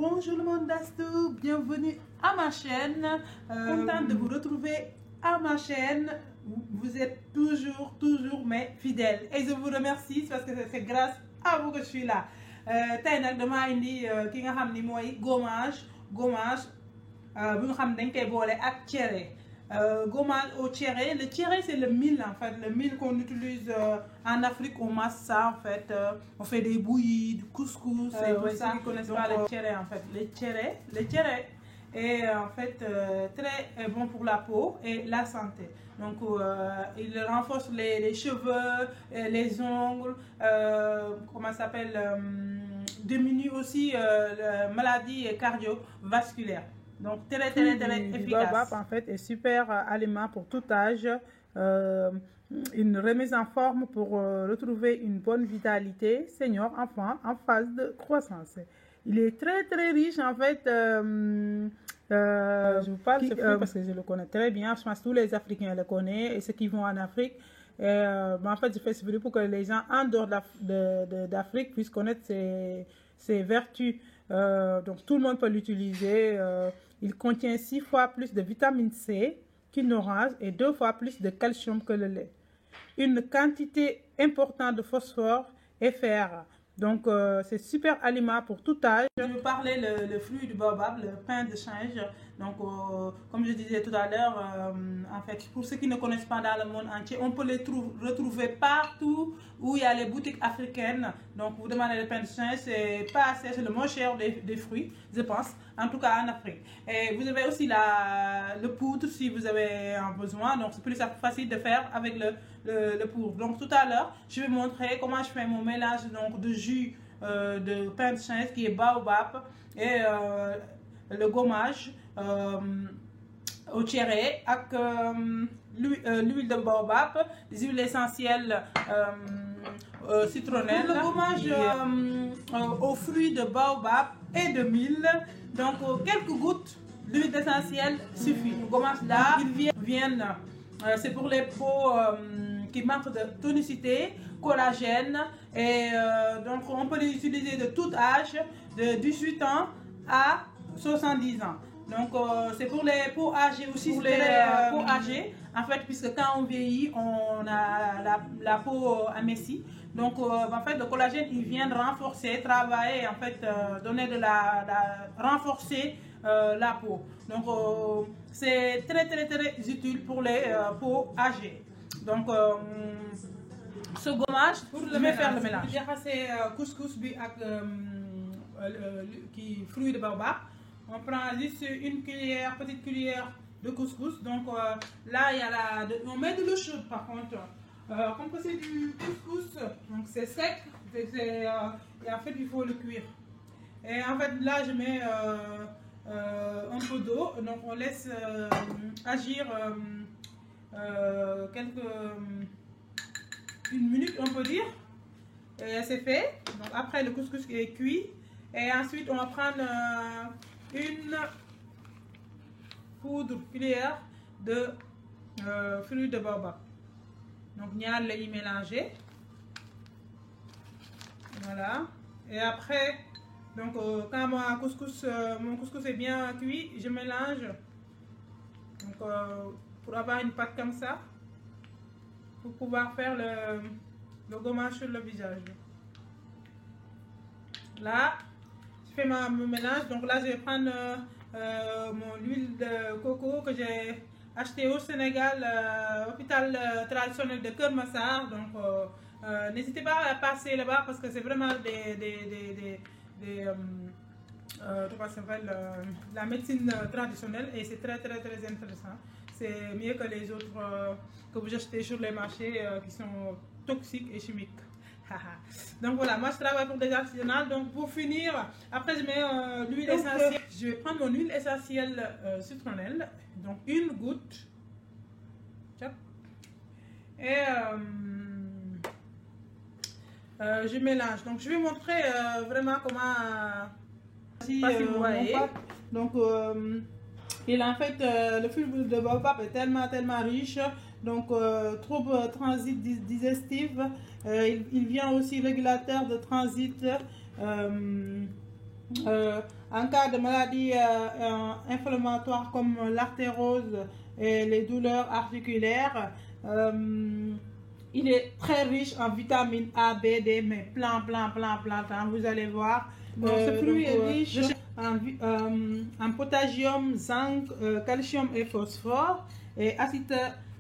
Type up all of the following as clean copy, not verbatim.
Bonjour le monde d'Astou, bienvenue à ma chaîne. Contente de vous retrouver à ma chaîne. Vous êtes toujours mes fidèles et je vous remercie parce que c'est grâce à vous que je suis là. Tey nag dama indi ki nga xam ni mooy gommage bu nga xam dañ koy boole ak cere. Gommage au tchéré. Le tchéré c'est le mil en fait, le mil qu'on utilise en Afrique. On masse ça en fait, on fait des bouillies, du couscous et tout ça. Ceux qui connaissent pas le tchéré en fait, le tchéré est en fait très bon pour la peau et la santé. Donc il renforce les cheveux, les ongles, comment ça s'appelle, diminue aussi les maladies cardiovasculaires. Donc très efficace. Baobab en fait est super aliment pour tout âge, une remise en forme pour retrouver une bonne vitalité, senior, enfant en phase de croissance. Il est très riche en fait. Je vous parle de ce fruit parce que je le connais très bien. Je pense que tous les Africains le connaissent et ceux qui vont en Afrique. En fait, je fais ce vidéo pour que les gens en dehors d'Afrique puissent connaître ses vertus. Donc tout le monde peut l'utiliser. Il contient 6 fois plus de vitamine C qu'une orange et 2 fois plus de calcium que le lait. Une quantité importante de phosphore et fer. Donc c'est super aliment pour tout âge. Je vais parler le fruit du baobab, le pain de singe. Donc comme je disais tout à l'heure, en fait pour ceux qui ne connaissent pas dans le monde entier, on peut les retrouver partout où il y a les boutiques africaines. Donc vous demandez le pain de singe, c'est pas assez, c'est le moins cher des fruits, je pense, en tout cas en Afrique. Et vous avez aussi le poudre si vous avez un besoin, donc c'est plus facile de faire avec le poudre. Donc tout à l'heure, je vais montrer comment je fais mon mélange donc de jus de pain de singe qui est baobab et le gommage au tchéré avec l'huile de baobab, les huiles essentielles citronnelles, le gommage aux fruits de baobab et de mil. Donc quelques gouttes d'huile essentielle suffit. Le gommage là, ils viennent c'est pour les peaux qui manquent de tonicité, collagène, et donc on peut les utiliser de tout âge, de 18 ans à 70 ans. Donc c'est pour les peaux âgées aussi, pour les peaux âgées en fait, puisque quand on vieillit on a la peau amincie. Donc en fait le collagène il vient renforcer, travailler en fait, donner renforcer la peau. Donc c'est très utile pour les peaux âgées. Donc ce gommage pour faire le mélange. Jaxase couscous bi ak fruit de baobab. On prend juste une cuillère, petite cuillère de couscous. Donc là il y a on met de l'eau chaude par contre. Comme que c'est du couscous, donc c'est sec, et en fait il faut le cuire. Et en fait là je mets un peu d'eau, donc on laisse agir une minute on peut dire, et c'est fait. Donc après le couscous est cuit, et ensuite on va prendre une cuillère de fruits de baobab. Donc ñaar lay mélanger, voilà. Et après donc quand mon couscous est bien cuit, je mélange donc pour avoir une pâte comme ça, pour pouvoir faire le gommage sur le visage. Là je fais mon mélange. Donc là je vais prendre mon huile de coco que j'ai acheté au Sénégal, hôpital traditionnel de Keur Massar. Donc n'hésitez pas à passer là-bas parce que c'est vraiment la médecine traditionnelle, et c'est très intéressant. C'est mieux que les autres que vous achetez sur les marchés qui sont toxiques et chimiques. Donc voilà, moi je travaille pour des artisanales. Donc pour finir, après je mets l'huile essentielle. Je vais prendre mon huile essentielle citronnelle, donc une goutte, et je mélange. Donc je vais montrer vraiment comment si vous voyez. Donc il en fait le fruit de baobab est tellement riche, donc trouble transit digestif. Il vient aussi régulateur de transit en cas de maladie inflammatoire comme l'arthrose et les douleurs articulaires. Il est très riche en vitamines A, B, D, mais plein, vous allez voir. Ce fruit est riche en potassium, zinc, calcium et phosphore et acide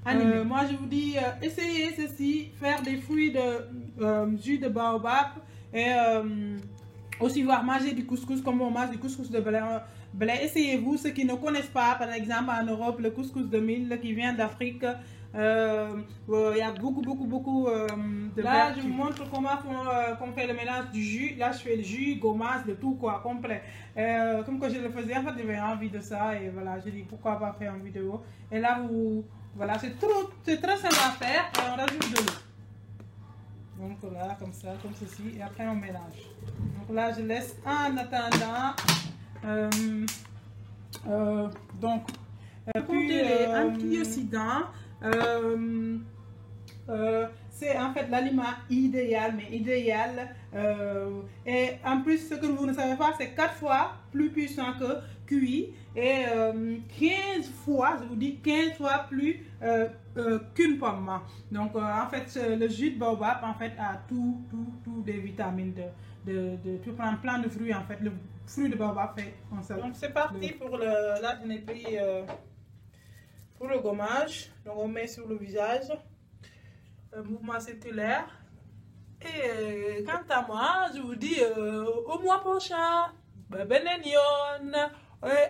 aminé. Moi, je vous dis, essayez ceci, faire des fruits de jus de baobab et aussi voir manger du couscous comme on mange du couscous de blé. Essayez-vous, ceux qui ne connaissent pas, par exemple en Europe, le couscous de mil qui vient d'Afrique. Il y a beaucoup de là je vous montre comment on fait le mélange du jus. Là je fais le jus, gommage, de tout quoi, complet. Comme que je le faisais, en fait j'avais envie de ça et voilà, je dis pourquoi pas faire une vidéo. Et là voilà, c'est très simple à faire et on rajoute de l'eau. Donc là comme ça, comme ceci, et après on mélange. Donc là je laisse en attendant. Puis les antioxydants. C'est en fait l'aliment idéal, et en plus ce que vous ne savez pas, c'est 4 fois plus puissant que cuit et 15 fois, je vous dis 15 fois plus qu'une pomme. Donc en fait le jus de baobab en fait a tout des vitamines tu prends plein de fruits en fait, le fruit de baobab fait en ça. Donc c'est parti pour là je n'ai pris pour le gommage. Donc on met sur le visage, mouvement circulaire. Et quant à moi, je vous dis au mois prochain.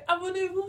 Abonnez-vous.